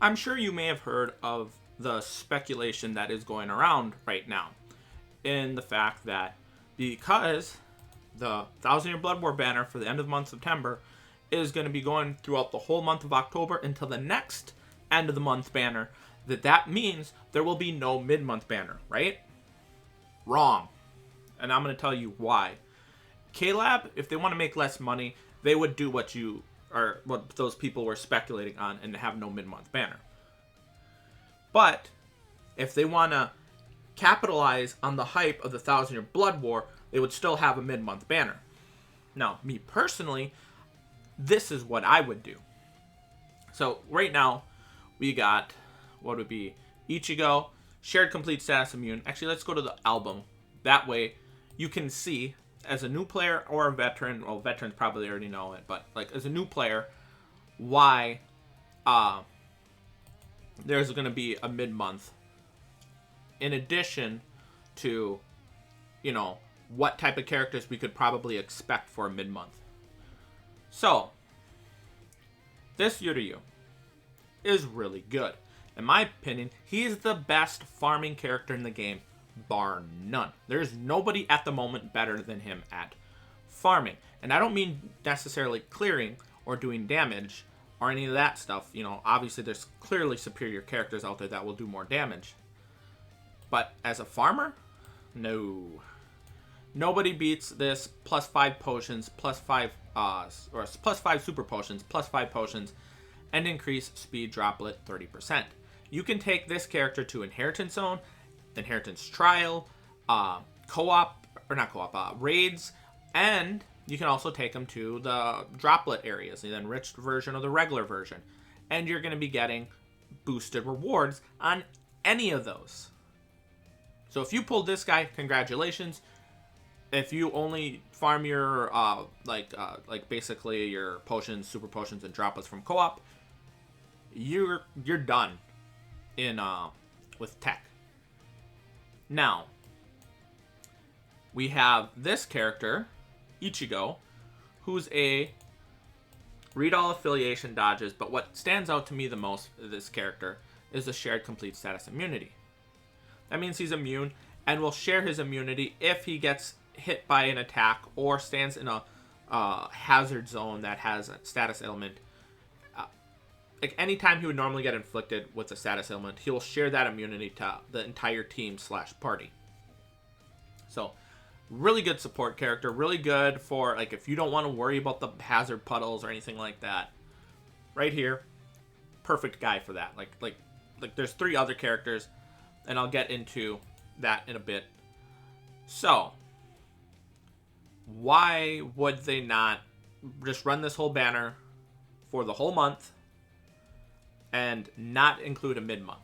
I'm sure you may have heard of the speculation that is going around right now in the fact that because the Thousand Year Blood War banner for the end of the month September is going to be going throughout the whole month of October until the next end of the month banner, that means there will be no mid-month banner, right? Wrong. And I'm going to tell you why. KLab, if they want to make less money, they would do what those people were speculating on and have no mid-month banner. But if they want to capitalize on the hype of the Thousand Year Blood War, they would still have a mid-month banner. Now, me personally, this is what I would do. So right now, we got, what would be, Ichigo, shared complete status immune. Actually, let's go to the album. That way, you can see, as a new player or a veteran, well, veterans probably already know it, but like as a new player, why there's going to be a mid-month in addition to, what type of characters we could probably expect for a mid-month. So, this Yuryu is really good. In my opinion, he is the best farming character in the game, bar none. There's nobody at the moment better than him at farming. And I don't mean necessarily clearing or doing damage or any of that stuff. Obviously there's clearly superior characters out there that will do more damage. But as a farmer, no. Nobody beats this plus 5 potions, plus 5 super potions, plus 5 potions, and increase speed droplet 30%. You can take this character to Inheritance Zone, Inheritance Trial, raids, and you can also take them to the droplet areas, the enriched version or the regular version. And you're going to be getting boosted rewards on any of those. So if you pulled this guy, congratulations. If you only farm your, basically your potions, super potions, and droplets from co-op, you're done with tech. Now, we have this character, Ichigo, who's a read all affiliation dodges, but what stands out to me the most of this character is the shared complete status immunity. That means he's immune and will share his immunity if he gets hit by an attack or stands in a hazard zone that has a status ailment. Anytime he would normally get inflicted with a status ailment, he will share that immunity to the entire team / party. So, really good support character. Really good for, if you don't want to worry about the hazard puddles or anything like that. Right here, perfect guy for that. There's 3 other characters, and I'll get into that in a bit. So, why would they not just run this whole banner for the whole month and not include a mid-month?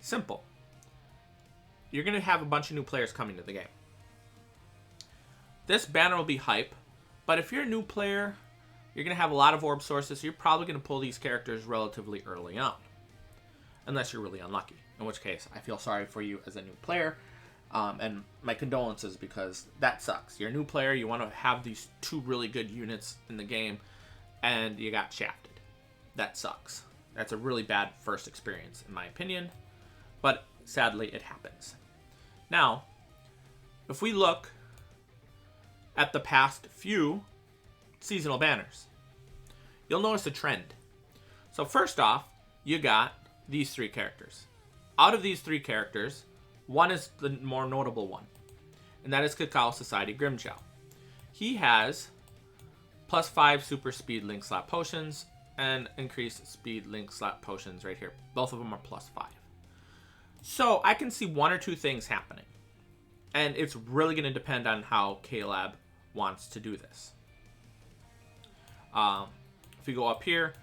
Simple. You're going to have a bunch of new players coming to the game. This banner will be hype, but if you're a new player, you're going to have a lot of orb sources, so you're probably going to pull these characters relatively early on. Unless you're really unlucky, in which case I feel sorry for you as a new player. And my condolences, because that sucks. You're a new player, you want to have these 2 really good units in the game, and you got shafted. That sucks. That's a really bad first experience, in my opinion. But sadly, it happens. Now, if we look at the past few seasonal banners, you'll notice a trend. So first off, you got these 3 characters. Out of these 3 characters, one is the more notable one, and that is Cacao Society Grimjow. He has plus 5 super speed link slot potions and increased speed link slot potions right here. Both of them are plus 5. So I can see 1 or 2 things happening, and it's really going to depend on how KLab wants to do this. If we go up here,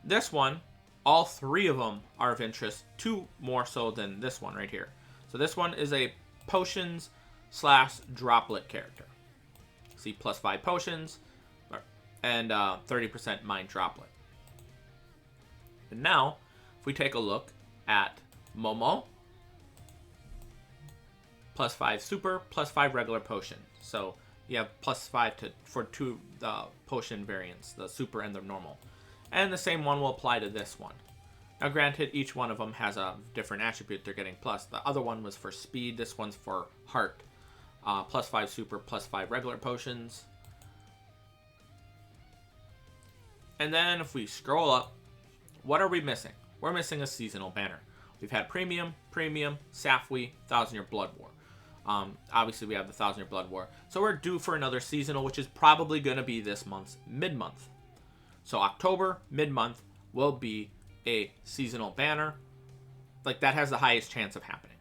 this one, all 3 of them are of interest, 2 more so than this one right here. So this one is a potions / droplet character. See, plus 5 potions and 30% mine droplet. And now, if we take a look at Momo, plus 5 super, plus 5 regular potion. So you have plus 5 for 2 potion variants, the super and the normal. And the same one will apply to this one. Now, granted, each one of them has a different attribute they're getting plus. The other one was for speed. This one's for heart. +5 super, +5 regular potions. And then if we scroll up, what are we missing? We're missing a seasonal banner. We've had Premium, Safwi, 1000-Year Blood War. Obviously, we have the 1000-Year Blood War. So we're due for another seasonal, which is probably going to be this month's mid-month. So October, mid-month, will be a seasonal banner. Like, that has the highest chance of happening.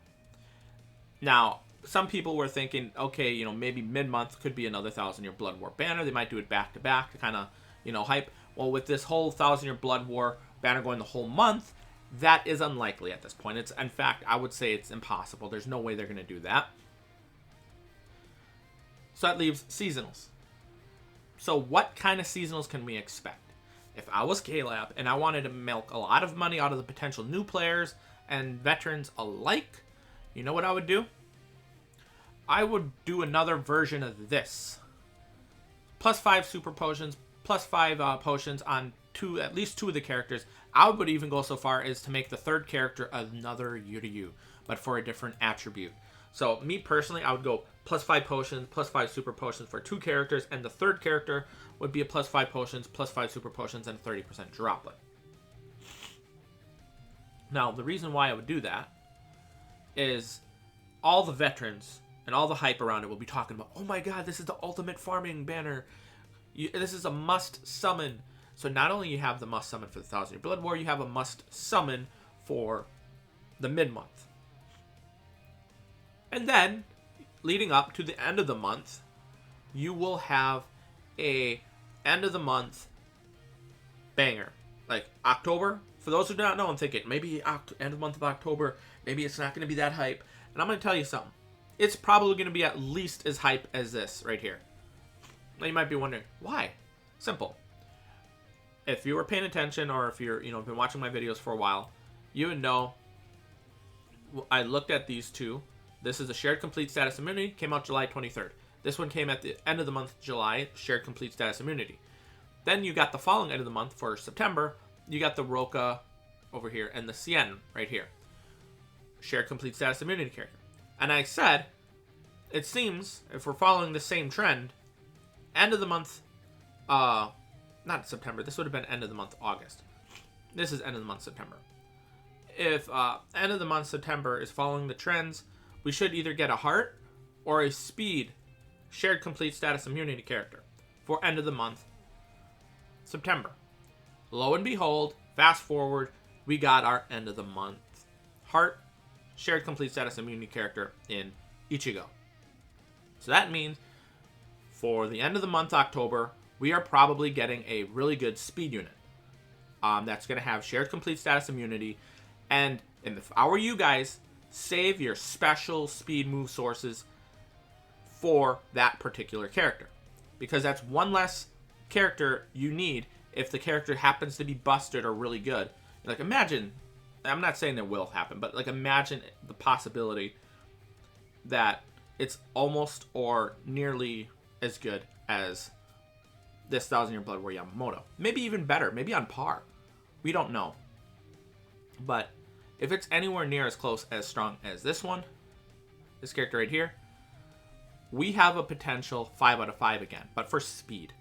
Now, some people were thinking, okay, you know, maybe mid-month could be another 1000-Year Blood War banner. They might do it back-to-back to kind of, you know, hype. Well, with this whole 1000-Year Blood War banner going the whole month, that is unlikely at this point. It's, in fact, I would say it's impossible. There's no way they're going to do that. So that leaves seasonals. So what kind of seasonals can we expect? If I was K-Lab and I wanted to milk a lot of money out of the potential new players and veterans alike, you know what I would do? I would do another version of this. +5 super potions, +5 potions on at least two of the characters. I would even go so far as to make the third character another U, but for a different attribute. So me personally, I would go +5 potions, +5 super potions for 2 characters, and the third character would be a +5 potions, +5 super potions, and 30% droplet. Now, the reason why I would do that is all the veterans and all the hype around it will be talking about, oh my god, this is the ultimate farming banner. This is a must summon. So not only you have the must summon for the 1000-Year Blood War, you have a must summon for the mid-month. And then, leading up to the end of the month, you will have a end of the month banger. Like October, for those who do not know, I'm thinking maybe end of the month of October, maybe it's not going to be that hype. And I'm going to tell you something. It's probably going to be at least as hype as this right here. Now you might be wondering, why? Simple. If you were paying attention, or if you're, been watching my videos for a while, you would know I looked at these two. This is a shared complete status immunity, came out July 23rd. This one came at the end of the month, July, shared complete status immunity. Then you got the following end of the month for September, you got the Roka over here and the Cien right here. Shared complete status immunity character. And I said, it seems, if we're following the same trend, end of the month, not September, this would have been end of the month August. This is end of the month September. If end of the month September is following the trends, we should either get a heart or a speed shared complete status immunity character for end of the month September. Lo and behold, fast forward, we got our end of the month heart shared complete status immunity character in Ichigo. So that means for the end of the month October, we are probably getting a really good speed unit that's going to have shared complete status immunity. And if I were you guys, save your special speed move sources for that particular character, because that's one less character you need if the character happens to be busted or really good. Like, imagine, I'm not saying it will happen, but like imagine the possibility that it's almost or nearly as good as this 1000-Year Blood War Yamamoto. Maybe even better, maybe on par. We don't know. But if it's anywhere near as close, as strong as this one, this character right here, we have a potential 5 out of 5 again, but for speed.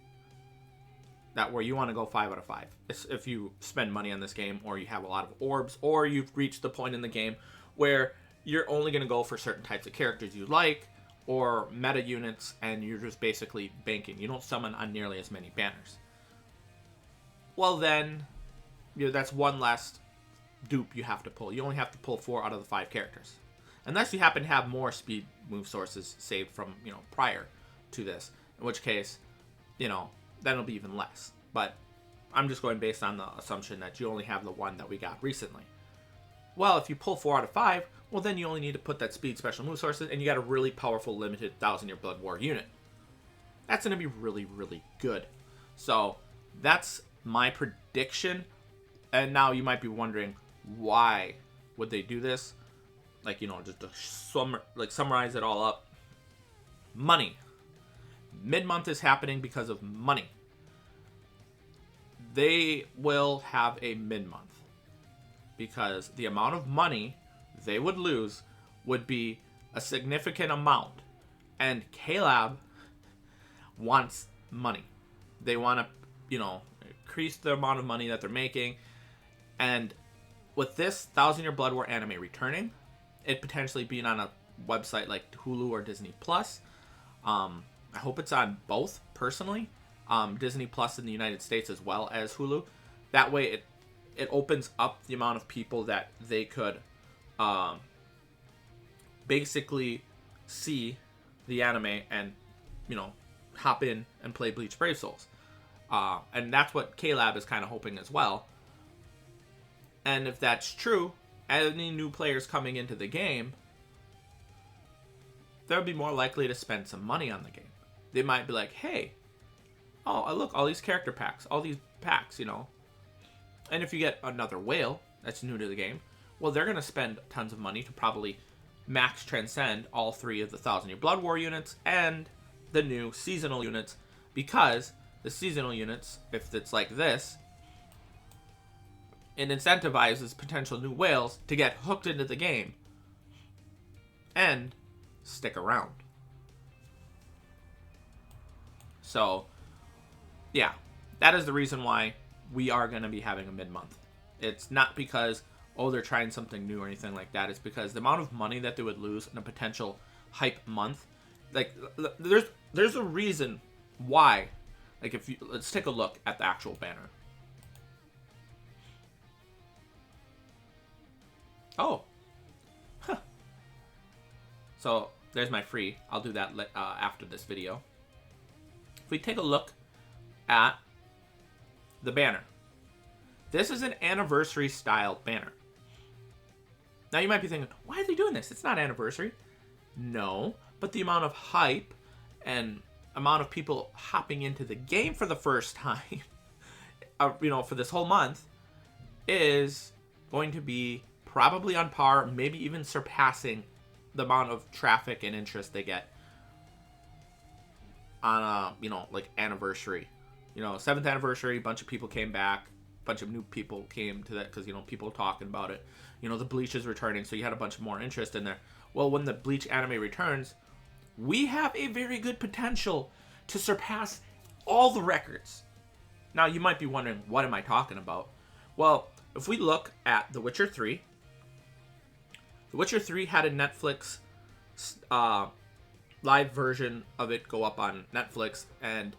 That where you want to go 5 out of 5. If you spend money on this game, or you have a lot of orbs, or you've reached the point in the game where you're only going to go for certain types of characters you like, or meta units, and you're just basically banking. You don't summon on nearly as many banners. Well then, that's one less dupe you have to pull. You only have to pull 4 out of the 5 characters. Unless you happen to have more speed move sources saved from, prior to this. In which case, then it'll be even less. But I'm just going based on the assumption that you only have the one that we got recently. Well, if you pull 4 out of 5, well then you only need to put that speed special move sources, and you got a really powerful limited 1000-Year Blood War unit. That's going to be really, really good. So that's my prediction. And now you might be wondering, why would they do this? Just to summarize it all up. Money. Mid-month is happening because of money. They will have a mid-month. because the amount of money they would lose would be a significant amount. And K-Lab wants money. They want to, increase the amount of money that they're making. And with this 1,000 Year Blood War anime returning, it potentially being on a website like Hulu or Disney Plus. I hope it's on both, personally. Disney Plus in the United States as well as Hulu. That way it opens up the amount of people that they could basically see the anime and, hop in and play Bleach Brave Souls. And that's what K-Lab is kind of hoping as well. And if that's true, any new players coming into the game, they'll be more likely to spend some money on the game. They might be like, hey, oh, look, all these character packs, all these packs, And if you get another whale that's new to the game, well, they're going to spend tons of money to probably max transcend all 3 of the 1,000 Year Blood War units and the new seasonal units, because the seasonal units, if it's like this, it incentivizes potential new whales to get hooked into the game and stick around. So, yeah, that is the reason why we are going to be having a mid-month. It's not because, they're trying something new or anything like that. It's because the amount of money that they would lose in a potential hype month, like, there's a reason why. Like, let's take a look at the actual banner. Oh. Huh. So, there's my free. I'll do that after this video. If we take a look at the banner. This is an anniversary style banner. Now you might be thinking, why are they doing this? It's not anniversary. No, but the amount of hype and amount of people hopping into the game for the first time, for this whole month, is going to be probably on par, maybe even surpassing the amount of traffic and interest they get on a, anniversary. 7th anniversary, a bunch of people came back, a bunch of new people came to that because, people were talking about it. The Bleach is returning, so you had a bunch more interest in there. Well, when the Bleach anime returns, we have a very good potential to surpass all the records. Now, you might be wondering, what am I talking about? Well, if we look at The Witcher 3, The Witcher 3 had a Netflix live version of it go up on Netflix, and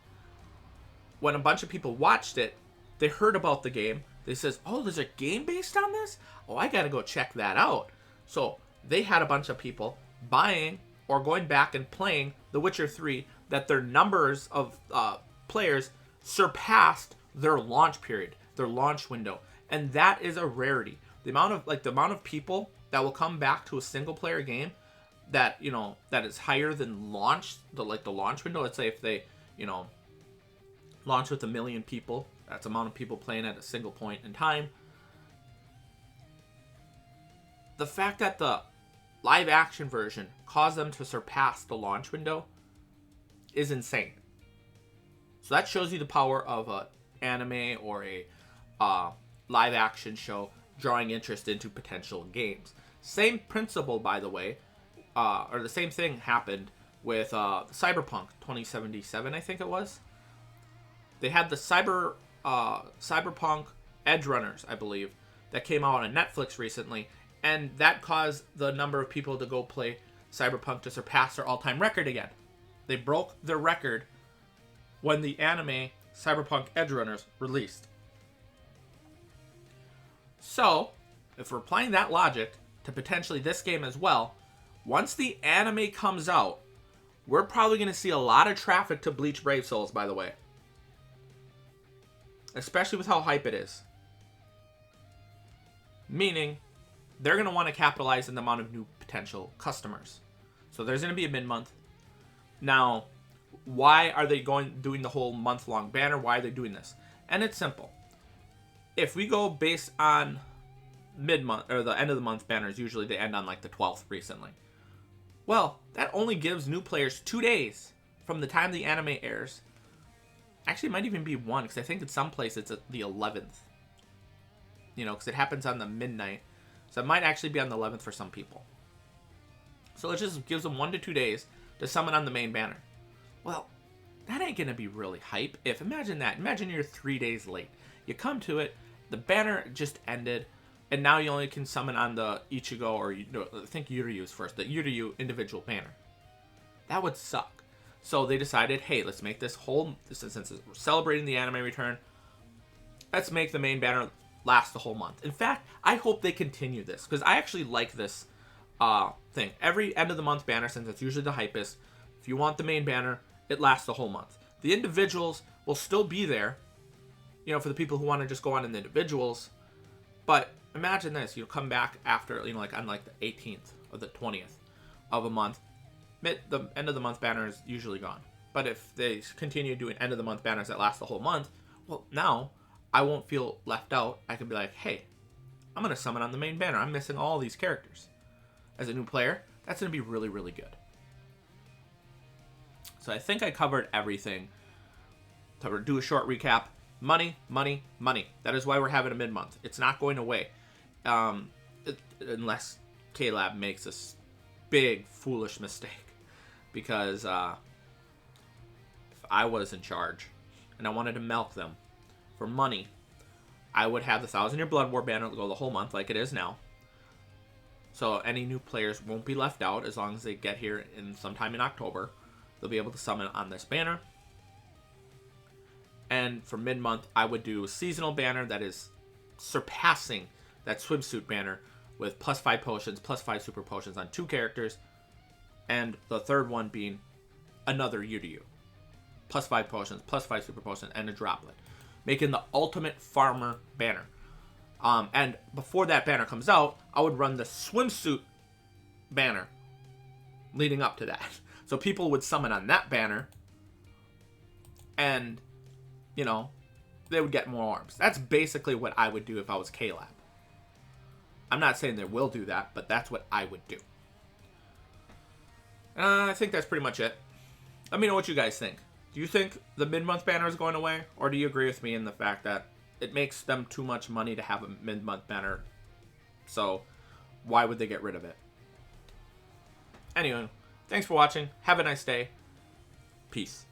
when a bunch of people watched it, they heard about the game. They says, oh, there's a game based on this? Oh, I gotta go check that out. So they had a bunch of people buying or going back and playing The Witcher 3 that their numbers of players surpassed their launch period, their launch window. And that is a rarity. The amount of people that will come back to a single player game that, that is higher than launch, the launch window. Let's say if they, launch with 1 million people, that's the amount of people playing at a single point in time. The fact that the live action version caused them to surpass the launch window is insane. So that shows you the power of an anime or a live action show drawing interest into potential games. Same principle, by the way, or the same thing happened with Cyberpunk 2077, I think it was. They had the Cyberpunk Edge Runners, I believe, that came out on Netflix recently, and that caused the number of people to go play Cyberpunk to surpass their all-time record again. They broke their record when the anime Cyberpunk Edge Runners released. So, if we're applying that logic to potentially this game as well, once the anime comes out, we're probably going to see a lot of traffic to Bleach Brave Souls, by the way. Especially with how hype it is. Meaning, they're going to want to capitalize on the amount of new potential customers. So there's going to be a mid-month. Now, why are they doing the whole month-long banner? Why are they doing this? And it's simple. If we go based on mid-month, or the end of the month banners, usually they end on the 12th recently. Well, that only gives new players 2 days from the time the anime airs. Actually, it might even be 1, because I think in some places it's at the 11th. you know, because it happens on the midnight. So it might actually be on the 11th for some people. So it just gives them 1 to 2 days to summon on the main banner. Well, that ain't going to be really hype. Imagine that. Imagine you're 3 days late. You come to it, the banner just ended, and now you only can summon on the Ichigo, or I think Yuryu's first, the Yuryu individual banner. That would suck. So they decided, hey, let's make this whole, since we're celebrating the anime return, let's make the main banner last the whole month. In fact, I hope they continue this, because I actually like this thing. Every end of the month banner, since it's usually the hypest, if you want the main banner, it lasts the whole month. The individuals will still be there, you know, for the people who want to just go on in the individuals. But imagine this, you come back after, you know, like on like the 18th or the 20th of a month. The end of the month banner is usually gone. But if they continue doing end of the month banners that last the whole month, well, now I won't feel left out. I can be like, hey, I'm going to summon on the main banner. I'm missing all these characters. As a new player, that's going to be really, really good. So I think I covered everything. To do a short recap, money, money, money. That is why we're having a mid-month. It's not going away. Unless K-Lab makes a big, foolish mistake. Because if I was in charge and I wanted to milk them for money, I would have the 1,000-Year Blood War banner go the whole month like it is now. So any new players won't be left out as long as they get here in sometime in October. They'll be able to summon on this banner. And for mid-month, I would do a seasonal banner that is surpassing that swimsuit banner with +5 potions, +5 super potions on 2 characters. And the third one being another Yuryu. +5 potions, +5 super potions, and a droplet. Making the ultimate farmer banner. And before that banner comes out, I would run the swimsuit banner leading up to that. So people would summon on that banner, and, you know, they would get more orbs. That's basically what I would do if I was K-Lab. I'm not saying they will do that, but that's what I would do. I think that's pretty much it. Let me know what you guys think. Do you think the mid-month banner is going away, or do you agree with me in the fact that it makes them too much money to have a mid-month banner? So why would they get rid of it? Anyway, thanks for watching. Have a nice day. Peace.